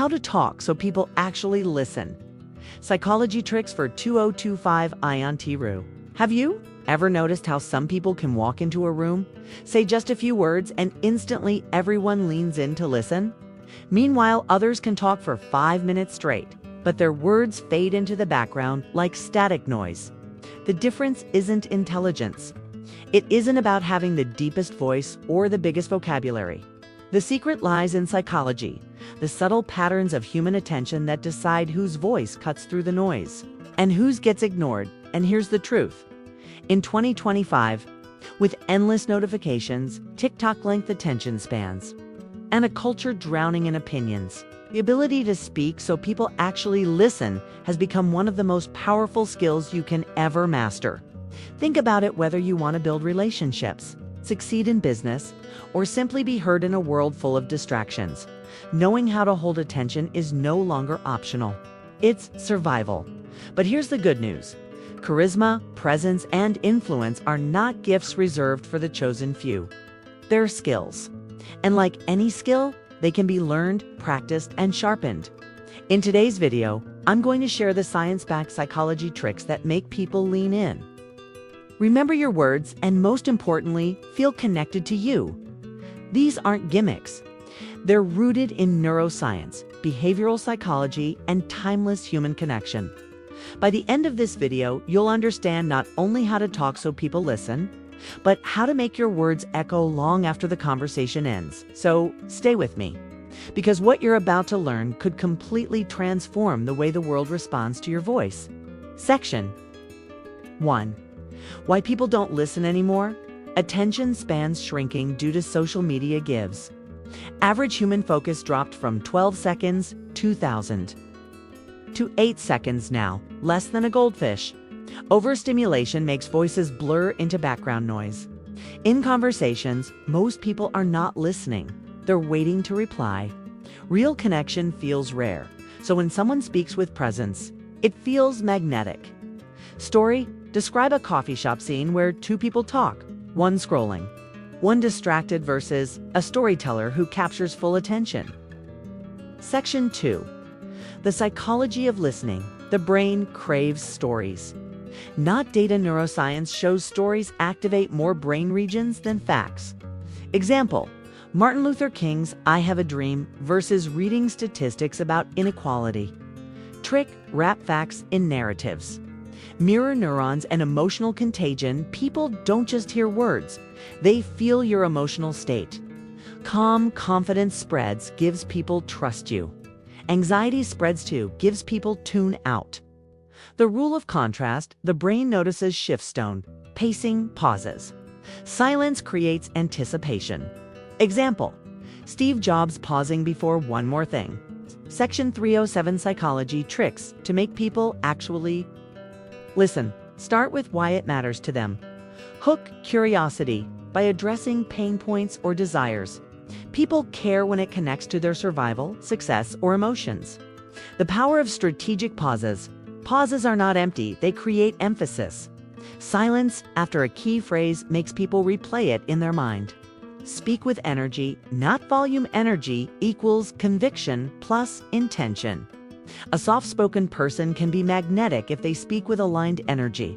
How to talk so people actually listen. Psychology tricks for 2025 Ion Tiru. Have you ever noticed how some people can walk into a room, say just a few words, and instantly everyone leans in to listen? Meanwhile, others can talk for 5 minutes straight, but their words fade into the background like static noise. The difference isn't intelligence. It isn't about having the deepest voice or the biggest vocabulary. The secret lies in psychology, the subtle patterns of human attention that decide whose voice cuts through the noise and whose gets ignored. And here's the truth. In 2025, with endless notifications, TikTok-length attention spans, and a culture drowning in opinions, the ability to speak so people actually listen has become one of the most powerful skills you can ever master. Think about it whether you want to build relationships, succeed in business, or simply be heard in a world full of distractions. Knowing how to hold attention is no longer optional. It's survival. But here's the good news. Charisma, presence, and influence are not gifts reserved for the chosen few. They're skills. And like any skill, they can be learned, practiced, and sharpened. In today's video, I'm going to share the science-backed psychology tricks that make people lean in. Remember your words, and most importantly, feel connected to you. These aren't gimmicks. They're rooted in neuroscience, behavioral psychology, and timeless human connection. By the end of this video, you'll understand not only how to talk so people listen, but how to make your words echo long after the conversation ends. So stay with me, because what you're about to learn could completely transform the way the world responds to your voice. Section 1. Why people don't listen anymore? Attention spans shrinking due to social media gives. Average human focus dropped from 12 seconds, 2000, to 8 seconds now, less than a goldfish. Overstimulation makes voices blur into background noise. In conversations, most people are not listening. They're waiting to reply. Real connection feels rare, so when someone speaks with presence, it feels magnetic. Story: describe a coffee shop scene where two people talk, one scrolling, one distracted versus a storyteller who captures full attention. Section 2. The psychology of listening. The brain craves stories. Not data. Neuroscience shows stories activate more brain regions than facts. Example: Martin Luther King's "I Have a Dream" versus reading statistics about inequality. Trick: wrap facts in narratives. Mirror neurons and emotional contagion. People don't just hear words, they feel your emotional state. Calm confidence spreads, gives people trust you. Anxiety spreads too, gives people tune out. The rule of contrast: the brain notices shifts tone, pacing, pauses. Silence creates anticipation. Example: Steve Jobs pausing before one more thing. Section 307 Psychology tricks to make people actually listen. Start with why it matters to them. Hook curiosity by addressing pain points or desires. People care when it connects to their survival, success, or emotions. The power of strategic pauses. Pauses are not empty, they create emphasis. Silence after a key phrase makes people replay it in their mind. Speak with energy, not volume. Energy equals conviction plus intention. A soft-spoken person can be magnetic if they speak with aligned energy.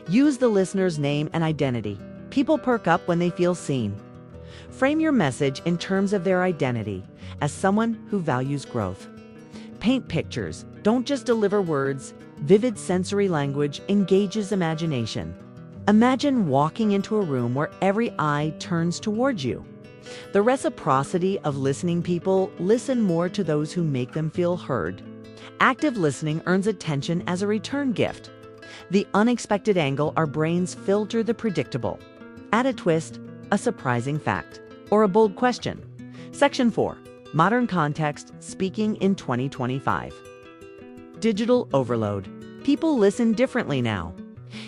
Use the listener's name and identity. People perk up when they feel seen. Frame your message in terms of their identity, as someone who values growth. Paint pictures. Don't just deliver words. Vivid sensory language engages imagination. Imagine walking into a room where every eye turns towards you. The reciprocity of listening. People listen more to those who make them feel heard. Active listening earns attention as a return gift. The unexpected angle. Our brains filter the predictable. Add a twist, a surprising fact, or a bold question. Section 4. Modern context. Speaking in 2025. Digital overload. People listen differently now.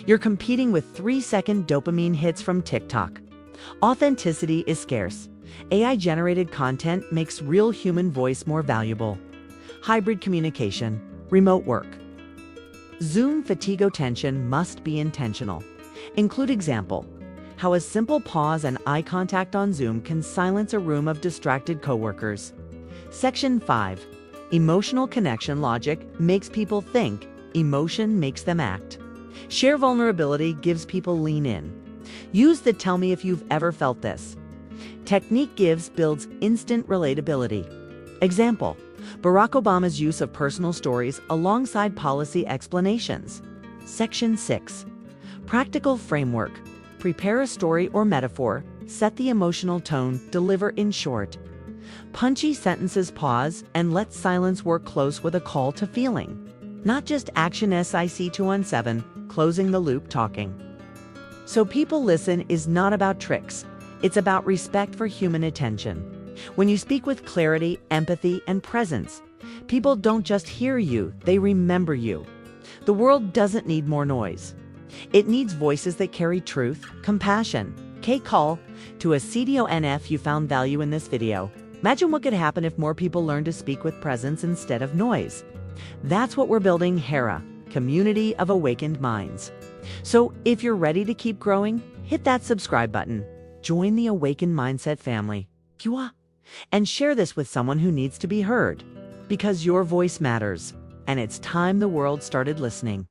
You're competing with 3-second dopamine hits from TikTok. Authenticity is scarce. AI-generated content makes real human voice more valuable. Hybrid communication. Remote work. Zoom fatigue. Attention must be intentional. Include example: how a simple pause and eye contact on Zoom can silence a room of distracted coworkers. Section 5. Emotional connection logic makes people think, emotion makes them act. Share vulnerability gives people lean in. Use the tell me if you've ever felt this. Technique gives builds instant relatability. Example, Barack Obama's use of personal stories alongside policy explanations. Section 6. Practical framework. Prepare a story or metaphor, set the emotional tone, deliver in short. Punchy sentences pause and let silence work close with a call to feeling. Not just action SIC 217, closing the loop talking. So people listen is not about tricks. It's about respect for human attention. When you speak with clarity, empathy, and presence, people don't just hear you, they remember you. The world doesn't need more noise. It needs voices that carry truth, compassion. Call to a CDON if you found value in this video. Imagine what could happen if more people learned to speak with presence instead of noise. That's what we're building, Hera, Community of Awakened Minds. So if you're ready to keep growing, hit that subscribe button. Join the Awakened Mindset family. And share this with someone who needs to be heard. Because your voice matters, and it's time the world started listening.